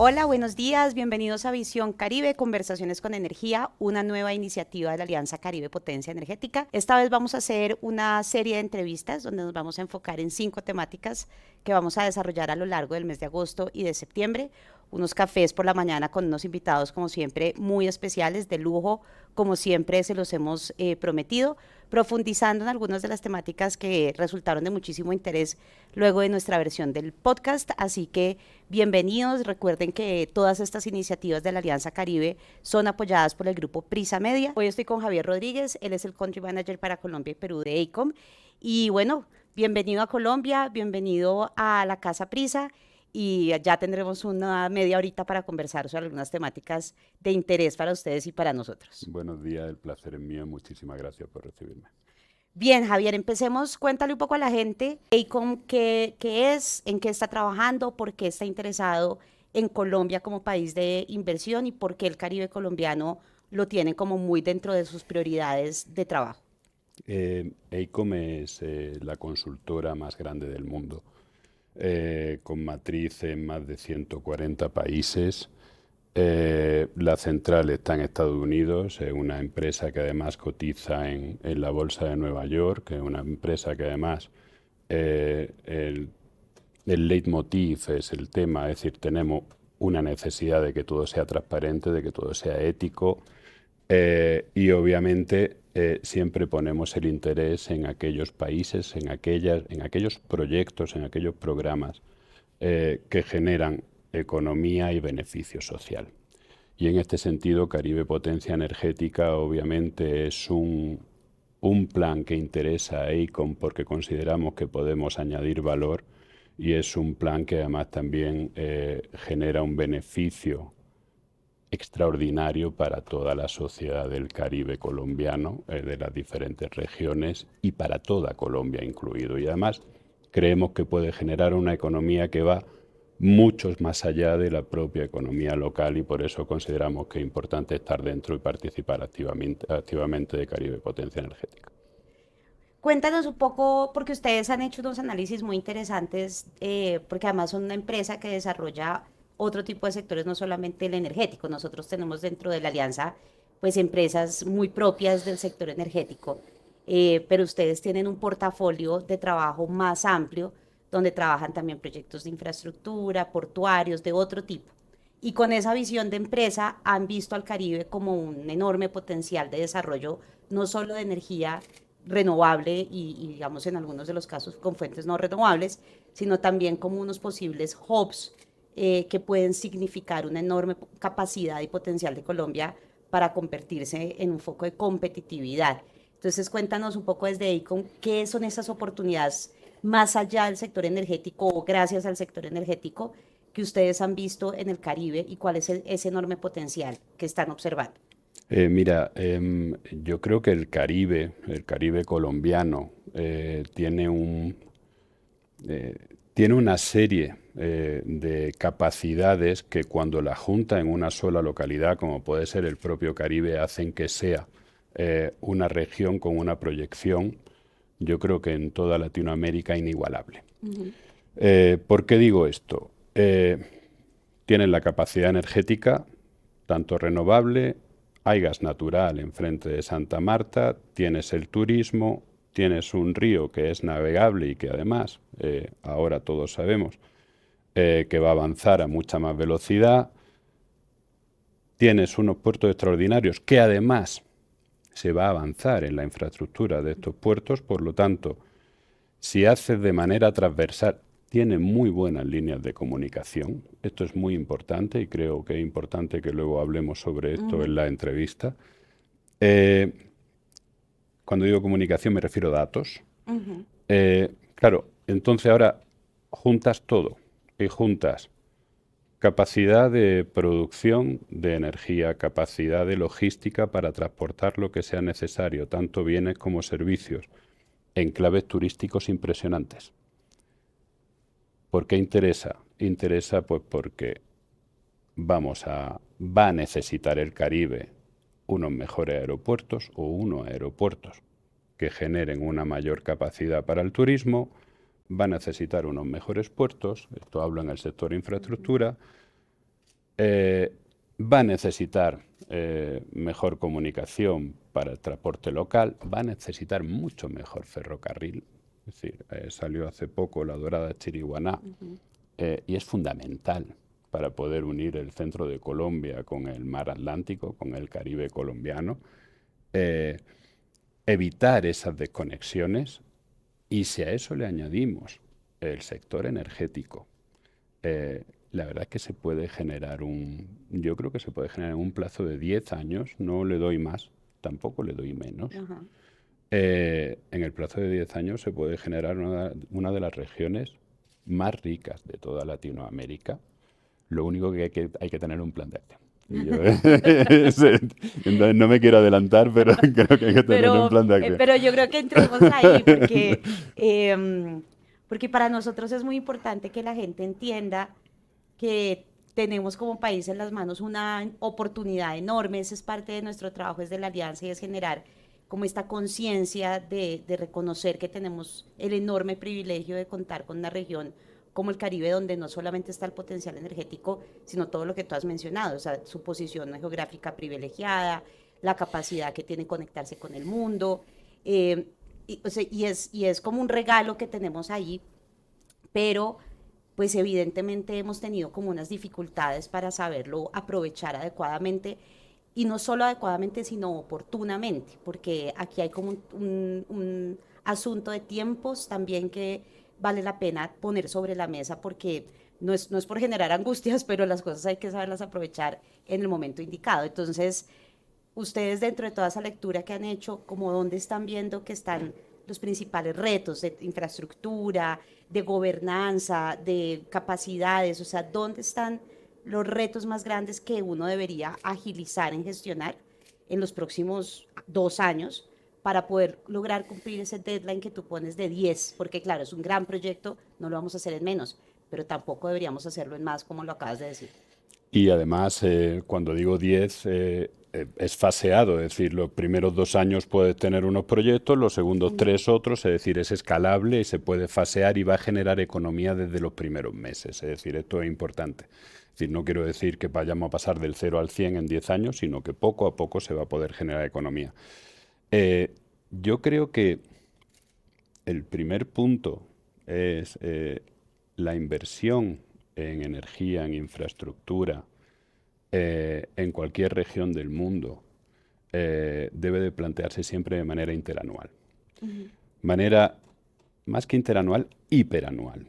Hola, buenos días, bienvenidos a Visión Caribe, Conversaciones con Energía, una nueva iniciativa de la Alianza Caribe Potencia Energética. Esta vez vamos a hacer una serie de entrevistas donde nos vamos a enfocar en 5 temáticas que vamos a desarrollar a lo largo del mes de agosto y de septiembre. Unos cafés por la mañana con unos invitados, como siempre, muy especiales, de lujo, como siempre se los hemos prometido, profundizando en algunas de las temáticas que resultaron de muchísimo interés luego de nuestra versión del podcast. Así que bienvenidos. Recuerden que todas estas iniciativas de la Alianza Caribe son apoyadas por el grupo Prisa Media. Hoy estoy con Javier Rodríguez, él es el Country Manager para Colombia y Perú de AECOM. Y bueno, bienvenido a Colombia, bienvenido a la Casa Prisa y ya tendremos una media horita para conversar sobre algunas temáticas de interés para ustedes y para nosotros. Buenos días, el placer es mío. Muchísimas gracias por recibirme. Bien, Javier, empecemos. Cuéntale un poco a la gente, AECOM, qué es, en qué está trabajando, por qué está interesado en Colombia como país de inversión y por qué el Caribe colombiano lo tiene como muy dentro de sus prioridades de trabajo. AECOM es la consultora más grande del mundo, con matriz en más de 140 países. La central está en Estados Unidos, es una empresa que además cotiza en la Bolsa de Nueva York, que es una empresa que además eh, el, el leitmotiv es el tema, es decir, tenemos una necesidad de que todo sea transparente, de que todo sea ético, y obviamente siempre ponemos el interés en aquellos países, en aquellos proyectos, en aquellos programas que generan economía y beneficio social. Y en este sentido, Caribe Potencia Energética obviamente es un plan que interesa a AECOM porque consideramos que podemos añadir valor, y es un plan que además también genera un beneficio extraordinario para toda la sociedad del Caribe colombiano, de las diferentes regiones y para toda Colombia incluido. Y además creemos que puede generar una economía que va muchos más allá de la propia economía local, y por eso consideramos que es importante estar dentro y participar activamente de Caribe Potencia Energética. Cuéntanos un poco, porque ustedes han hecho unos análisis muy interesantes, porque además son una empresa que desarrolla otro tipo de sectores, no solamente el energético. Nosotros tenemos dentro de la alianza, pues, empresas muy propias del sector energético, pero ustedes tienen un portafolio de trabajo más amplio, donde trabajan también proyectos de infraestructura, portuarios, de otro tipo. Y con esa visión de empresa han visto al Caribe como un enorme potencial de desarrollo, no solo de energía renovable digamos en algunos de los casos con fuentes no renovables, sino también como unos posibles hubs que pueden significar una enorme capacidad y potencial de Colombia para convertirse en un foco de competitividad. Entonces, cuéntanos un poco desde ahí con qué son esas oportunidades más allá del sector energético o gracias al sector energético que ustedes han visto en el Caribe y cuál es ese enorme potencial que están observando. Mira, yo creo que el Caribe colombiano, eh, tiene una serie de capacidades que cuando la junta en una sola localidad, como puede ser el propio Caribe, hacen que sea una región con una proyección, yo creo que en toda Latinoamérica inigualable. Ujú. ¿Por qué digo esto? Tienen la capacidad energética, tanto renovable, hay gas natural enfrente de Santa Marta, tienes el turismo, tienes un río que es navegable y que además, ahora todos sabemos, que va a avanzar a mucha más velocidad, tienes unos puertos extraordinarios que además se va a avanzar en la infraestructura de estos puertos, por lo tanto, si haces de manera transversal, tiene muy buenas líneas de comunicación. Esto es muy importante y creo que es importante que luego hablemos sobre esto en Ujú. la entrevista. Eh, Cuando digo comunicación me refiero a datos. Ujú. Claro, entonces ahora juntas todo y juntas capacidad de producción de energía, capacidad de logística para transportar lo que sea necesario, tanto bienes como servicios, enclaves turísticos impresionantes. ¿Por qué interesa? Interesa pues porque va a necesitar el Caribe unos mejores aeropuertos o unos aeropuertos que generen una mayor capacidad para el turismo, va a necesitar unos mejores puertos, esto hablo en el sector infraestructura, Eh, Va a necesitar mejor comunicación para el transporte local, va a necesitar mucho mejor ferrocarril. Es decir, salió hace poco la Dorada Chiriguaná y es fundamental para poder unir el centro de Colombia con el mar Atlántico, con el Caribe colombiano. Eh, Evitar esas desconexiones y si a eso le añadimos el sector energético, la verdad es que se puede generar yo creo que se puede generar en un plazo de 10 años, no le doy más, tampoco le doy menos. Ajá. En el plazo de 10 años se puede generar una de las regiones más ricas de toda Latinoamérica. Lo único que hay que tener un plan de acción. Entonces no me quiero adelantar, pero creo que hay que tener un plan de acción. Pero yo creo que entremos ahí porque para nosotros es muy importante que la gente entienda que tenemos como país en las manos una oportunidad enorme. Esa es parte de nuestro trabajo desde la Alianza y es generar como esta conciencia de reconocer que tenemos el enorme privilegio de contar con una región como el Caribe, donde no solamente está el potencial energético, sino todo lo que tú has mencionado, o sea, su posición geográfica privilegiada, la capacidad que tiene conectarse con el mundo, o sea, y es como un regalo que tenemos ahí, pero pues evidentemente hemos tenido como unas dificultades para saberlo aprovechar adecuadamente y no solo adecuadamente, sino oportunamente, porque aquí hay como un asunto de tiempos también que vale la pena poner sobre la mesa porque no es por generar angustias, pero las cosas hay que saberlas aprovechar en el momento indicado. Entonces, ustedes dentro de toda esa lectura que han hecho, como dónde están viendo que están los principales retos de infraestructura, de gobernanza, de capacidades, o sea, dónde están los retos más grandes que uno debería agilizar en gestionar en los próximos 2 años para poder lograr cumplir ese deadline que tú pones de 10, porque claro, es un gran proyecto, no lo vamos a hacer en menos, pero tampoco deberíamos hacerlo en más, como lo acabas de decir. Y además, cuando digo 10, es faseado, es decir, los primeros 2 años puedes tener unos proyectos, los segundos 3 otros, es decir, es escalable y se puede fasear y va a generar economía desde los primeros meses, es decir, esto es importante. Es decir, no quiero decir que vayamos a pasar del 0 al 100 en 10 años, sino que poco a poco se va a poder generar economía. Yo creo que el primer punto es la inversión en energía, en infraestructura, en cualquier región del mundo, debe de plantearse siempre de manera interanual. Manera, más que interanual, hiperanual.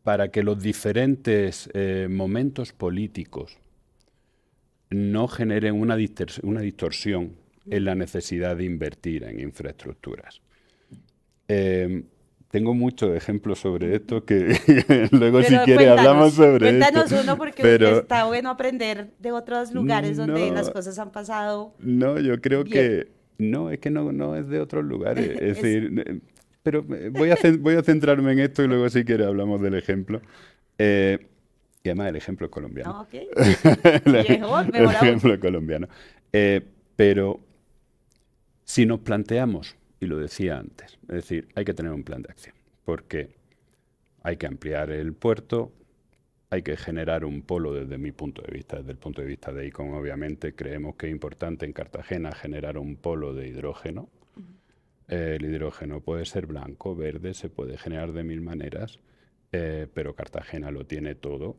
Para que los diferentes momentos políticos no generen una distorsión en la necesidad de invertir en infraestructuras. Tengo muchos ejemplos sobre esto que luego si Pero quieres hablamos sobre esto. cuéntanos uno porque Pero está bueno aprender de otros lugares donde las no, cosas han pasado no, yo creo bien. que no, es que no es de otros lugares. Es Es, decir, pero voy a centrarme en esto y luego si quieres hablamos del ejemplo. Eh, y además el ejemplo es colombiano. ah, ok, El, mejor, el mejor aún. ejemplo es colombiano. Pero si nos planteamos, y lo decía antes, es decir, hay que tener un plan de acción, porque hay que ampliar el puerto, hay que generar un polo desde mi punto de vista, desde el punto de vista de ICON, obviamente, creemos que es importante en Cartagena generar un polo de hidrógeno. El hidrógeno puede ser blanco, verde, se puede generar de mil maneras, pero Cartagena lo tiene todo.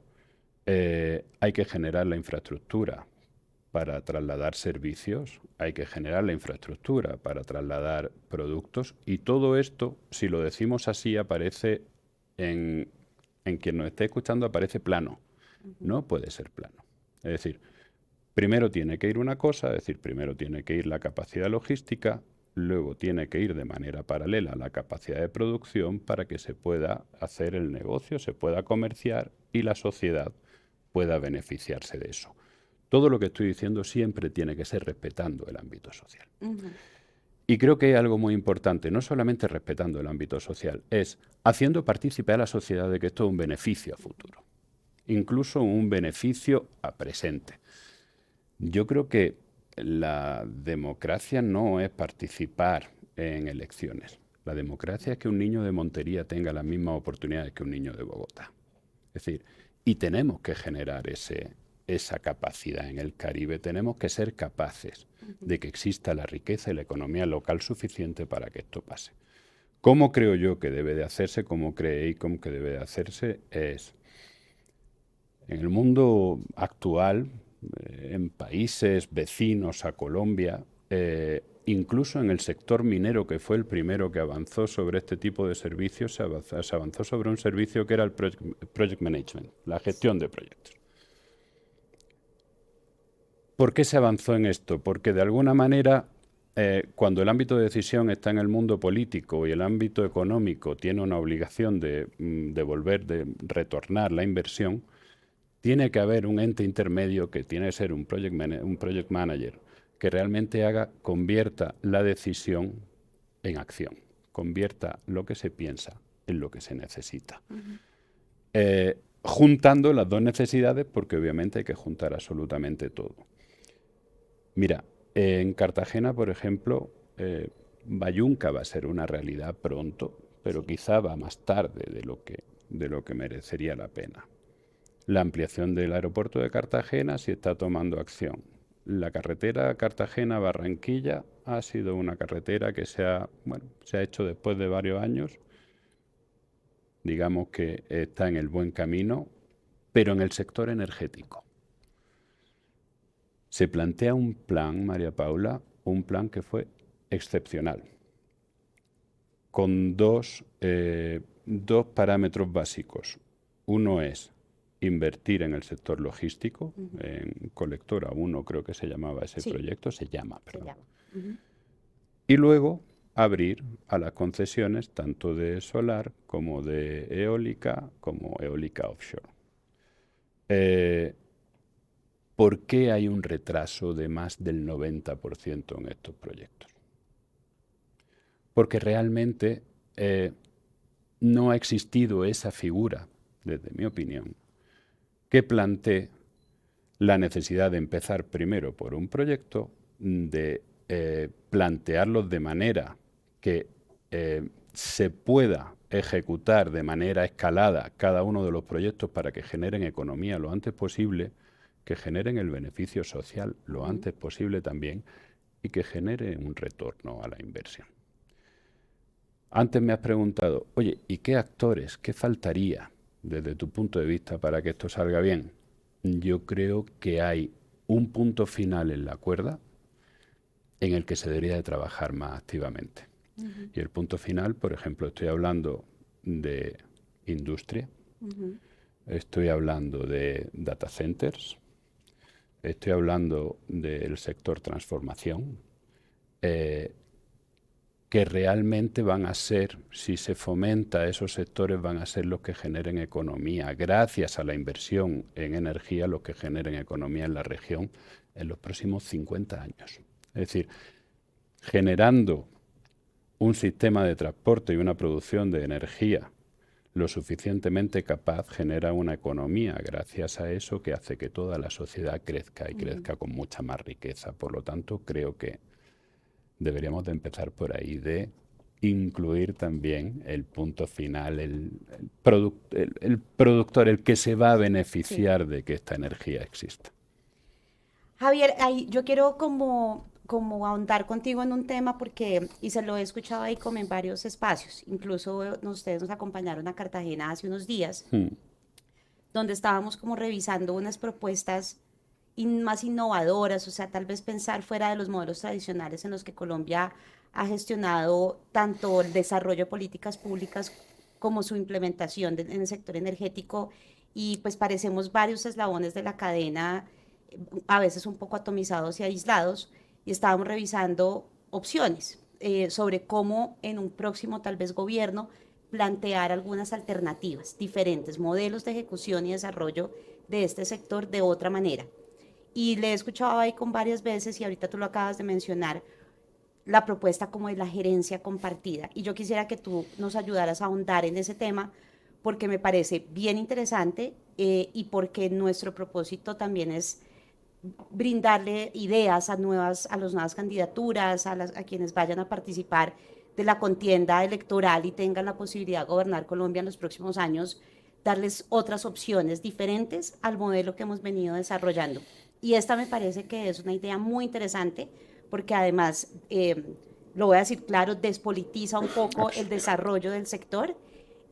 Hay que generar la infraestructura para trasladar servicios, hay que generar la infraestructura para trasladar productos y todo esto, si lo decimos así, aparece en quien nos esté escuchando, aparece plano. No puede ser plano. Es decir, primero tiene que ir una cosa, es decir, primero tiene que ir la capacidad logística, luego tiene que ir de manera paralela la capacidad de producción para que se pueda hacer el negocio, se pueda comerciar y la sociedad pueda beneficiarse de eso. Todo lo que estoy diciendo siempre tiene que ser respetando el ámbito social. Y creo que hay algo muy importante, no solamente respetando el ámbito social, es haciendo partícipe a la sociedad de que esto es un beneficio a futuro, incluso un beneficio a presente. Yo creo que la democracia no es participar en elecciones. La democracia es que un niño de Montería tenga las mismas oportunidades que un niño de Bogotá. Es decir, Y tenemos que generar esa capacidad en el Caribe. Tenemos que ser capaces de que exista la riqueza y la economía local suficiente para que esto pase. ¿Cómo creo yo que debe de hacerse? ¿Cómo cree AECOM que debe de hacerse? Es en el mundo actual, en países vecinos a Colombia, incluso en el sector minero, que fue el primero que avanzó sobre este tipo de servicios, se avanzó sobre un servicio que era el project management, la gestión de proyectos. ¿Por qué se avanzó en esto? Porque de alguna manera, cuando el ámbito de decisión está en el mundo político y el ámbito económico tiene una obligación de devolver, de retornar la inversión, tiene que haber un ente intermedio que tiene que ser un project manager que realmente convierta la decisión en acción, convierta lo que se piensa en lo que se necesita. Juntando las dos necesidades, porque obviamente hay que juntar absolutamente todo. Mira, en Cartagena, por ejemplo, Bayunca va a ser una realidad pronto, pero quizá va más tarde de lo que merecería la pena. La ampliación del aeropuerto de Cartagena sí está tomando acción. La carretera Cartagena-Barranquilla ha sido una carretera que se ha hecho después de varios años. Digamos que está en el buen camino, pero en el sector energético. Se plantea un plan, María Paula, un plan que fue excepcional, con dos parámetros básicos. Uno es invertir en el sector logístico, en Colectora 1 creo que se llamaba ese proyecto, se llama, perdón. Y luego abrir a las concesiones tanto de solar como de eólica, como eólica offshore. ¿Por qué hay un retraso de más del 90% en estos proyectos? Porque realmente no ha existido esa figura, desde mi opinión, que plantee la necesidad de empezar primero por un proyecto, de plantearlos de manera que se pueda ejecutar de manera escalada cada uno de los proyectos para que generen economía lo antes posible, que generen el beneficio social lo antes posible también y que genere un retorno a la inversión. Antes me has preguntado, oye, ¿y qué actores, qué faltaría desde tu punto de vista para que esto salga bien? Yo creo que hay un punto final en la cuerda en el que se debería de trabajar más activamente. Y el punto final, por ejemplo, estoy hablando de industria, estoy hablando de data centers, estoy hablando del sector transformación, que realmente van a ser, si se fomenta esos sectores, van a ser los que generen economía, gracias a la inversión en energía, los que generen economía en la región en los próximos 50 años. Es decir, generando un sistema de transporte y una producción de energía lo suficientemente capaz genera una economía gracias a eso que hace que toda la sociedad crezca y crezca con mucha más riqueza. Por lo tanto, creo que deberíamos de empezar por ahí, de incluir también el punto final, el productor, el que se va a beneficiar de que esta energía exista. Javier, yo quiero como ahondar contigo en un tema porque, y se lo he escuchado ahí como en varios espacios, incluso ustedes nos acompañaron a Cartagena hace unos días, donde estábamos como revisando unas propuestas más innovadoras, o sea, tal vez pensar fuera de los modelos tradicionales en los que Colombia ha gestionado tanto el desarrollo de políticas públicas como su implementación en el sector energético y pues parecemos varios eslabones de la cadena, a veces un poco atomizados y aislados, y estábamos revisando opciones sobre cómo en un próximo tal vez gobierno plantear algunas alternativas, diferentes modelos de ejecución y desarrollo de este sector de otra manera. Y le he escuchado ahí con varias veces, y ahorita tú lo acabas de mencionar, la propuesta como de la gerencia compartida. Y yo quisiera que tú nos ayudaras a ahondar en ese tema, porque me parece bien interesante y porque nuestro propósito también es brindarle ideas a las nuevas candidaturas, a quienes vayan a participar de la contienda electoral y tengan la posibilidad de gobernar Colombia en los próximos años, darles otras opciones diferentes al modelo que hemos venido desarrollando. Y esta me parece que es una idea muy interesante porque además, lo voy a decir claro, despolitiza un poco el desarrollo del sector,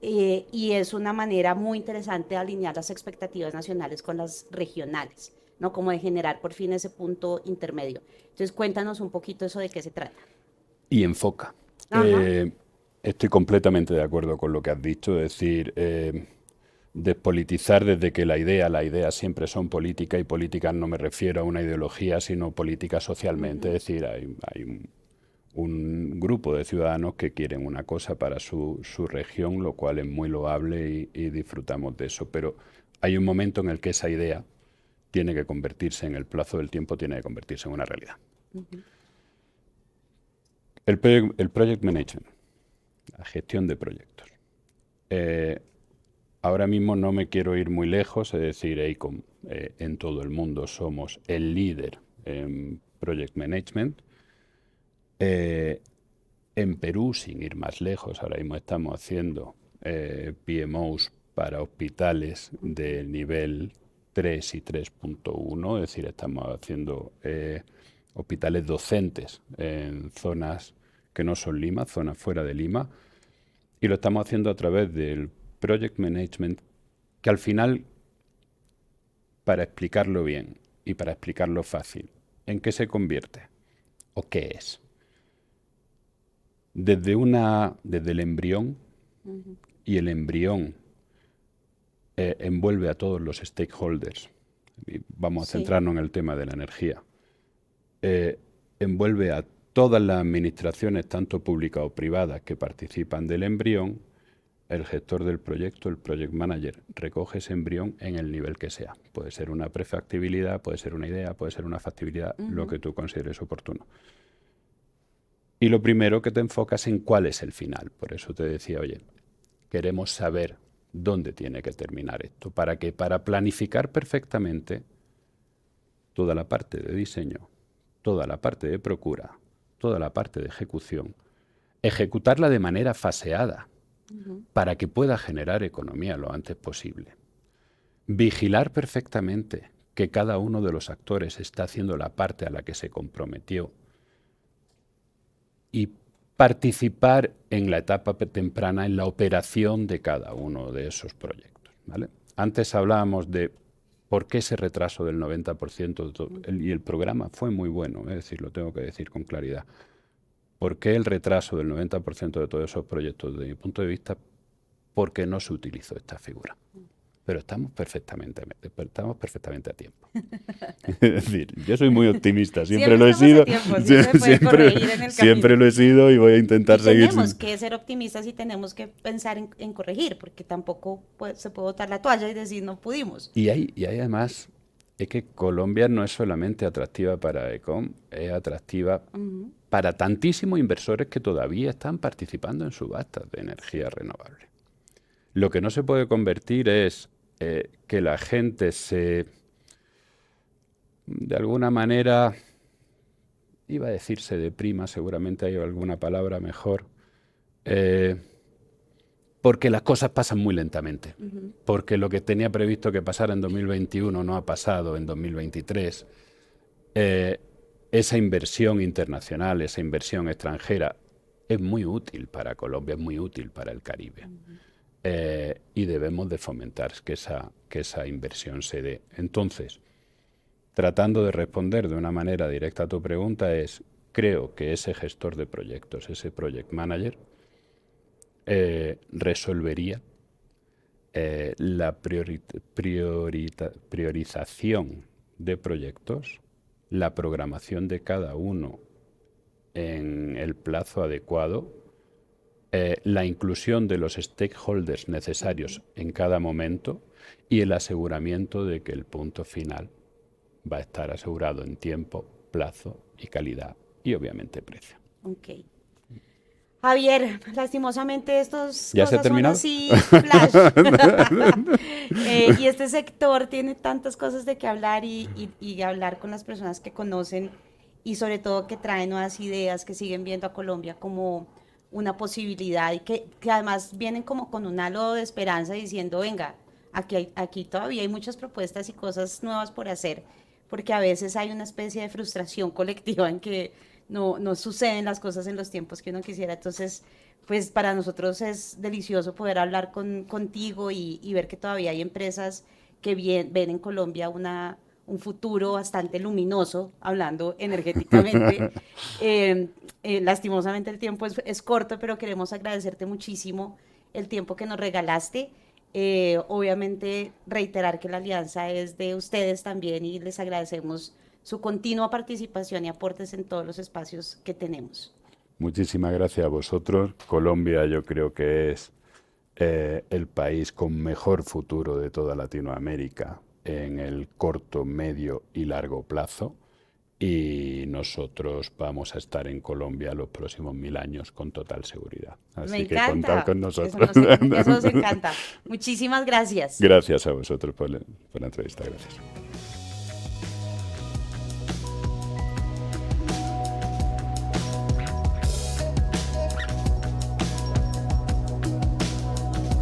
y es una manera muy interesante de alinear las expectativas nacionales con las regionales, ¿no? Como de generar por fin ese punto intermedio. Entonces, cuéntanos un poquito eso de qué se trata. Y enfoca. Ajá. Estoy completamente de acuerdo con lo que has dicho, es decir, despolitizar desde que las ideas siempre son políticas, y políticas no me refiero a una ideología, sino política socialmente, es Ujú. decir, hay un grupo de ciudadanos que quieren una cosa para su región, lo cual es muy loable y disfrutamos de eso, pero hay un momento en el que esa idea tiene que convertirse, en el plazo del tiempo, tiene que convertirse en una realidad. Ujú. El project management, la gestión de proyectos. Eh, Ahora mismo no me quiero ir muy lejos, es decir, AECOM en todo el mundo somos el líder en project management. En Perú, sin ir más lejos, ahora mismo estamos haciendo PMOs para hospitales Ujú. de nivel 3 y 3.1, es decir, estamos haciendo hospitales docentes en zonas que no son Lima, zonas fuera de Lima, y lo estamos haciendo a través del project management, que al final, para explicarlo bien y para explicarlo fácil, ¿en qué se convierte? ¿O qué es? Desde el embrión, Ujú. y el embrión envuelve a todos los stakeholders, y vamos a Sí. centrarnos en el tema de la energía, eh, envuelve a todas las administraciones, tanto públicas o privadas, que participan del embrión. El gestor del proyecto, el project manager, recoge ese embrión en el nivel que sea. Puede ser una prefactibilidad, puede ser una idea, puede ser una factibilidad, lo Ujú. que tú consideres oportuno. Y lo primero que te enfocas en cuál es el final. Por eso te decía, oye, queremos saber dónde tiene que terminar esto. ¿Para qué? Para planificar perfectamente toda la parte de diseño, toda la parte de procura, toda la parte de ejecución, ejecutarla de manera faseada Ujú. para que pueda generar economía lo antes posible. Vigilar perfectamente que cada uno de los actores está haciendo la parte a la que se comprometió, y participar en la etapa temprana en la operación de cada uno de esos proyectos, ¿vale? Antes hablábamos de por qué ese retraso del 90% Ujú. y el programa fue muy bueno, es decir, lo tengo que decir con claridad. ¿Por qué el retraso del 90% de todos esos proyectos? Desde mi punto de vista, porque no se utilizó esta figura. Pero estamos perfectamente a tiempo. Es decir, yo soy muy optimista, siempre Siempre lo he estamos a sido, tiempo, siempre se puede siempre, corregir en el siempre camino. lo he sido, y voy a intentar Y seguir tenemos sin... que ser optimistas y tenemos que pensar en corregir, porque tampoco se puede botar la toalla y decir no pudimos. Y hay además, es que Colombia no es solamente atractiva para ECOM, es atractiva Ujú. para tantísimos inversores que todavía están participando en subastas de Sí. energía renovable. Lo que no se puede convertir es que la gente de alguna manera, iba a decir se deprima, seguramente hay alguna palabra mejor, eh, porque las cosas pasan muy lentamente, Ujú. porque lo que tenía previsto que pasara en 2021 no ha pasado en 2023. Eh, Esa inversión internacional, esa inversión extranjera, es muy útil para Colombia, es muy útil para el Caribe. Ujú. Y debemos de fomentar que esa inversión se dé. Entonces, tratando de responder de una manera directa a tu pregunta, creo que ese gestor de proyectos, ese project manager, resolvería la priorización de proyectos, la programación de cada uno en el plazo adecuado, la inclusión de los stakeholders Ujú. necesarios en cada momento, y el aseguramiento de que el punto final va a estar asegurado en tiempo, plazo y calidad, y obviamente precio. Ok. Javier, lastimosamente estas ¿Ya se ha cosas son terminado? así, flash. Y este sector tiene tantas cosas de que hablar y hablar con las personas que conocen y sobre todo que traen nuevas ideas, que siguen viendo a Colombia como, una posibilidad y que además vienen como con un halo de esperanza diciendo, venga, aquí todavía hay muchas propuestas y cosas nuevas por hacer, porque a veces hay una especie de frustración colectiva en que no suceden las cosas en los tiempos que uno quisiera. Entonces, pues para nosotros es delicioso poder hablar contigo y ver que todavía hay empresas que ven en Colombia un futuro bastante luminoso, hablando energéticamente. Lastimosamente el tiempo es corto, pero queremos agradecerte muchísimo el tiempo que nos regalaste. Obviamente reiterar que la alianza es de ustedes también y les agradecemos su continua participación y aportes en todos los espacios que tenemos. Muchísimas gracias a vosotros. Colombia yo creo que es el país con mejor futuro de toda Latinoamérica en el corto, medio y largo plazo. Y nosotros vamos a estar en Colombia los próximos 1000 años con total seguridad. Me Así que contad con encanta, nosotros. eso nos encanta. Muchísimas gracias. Gracias a vosotros por la entrevista. Gracias.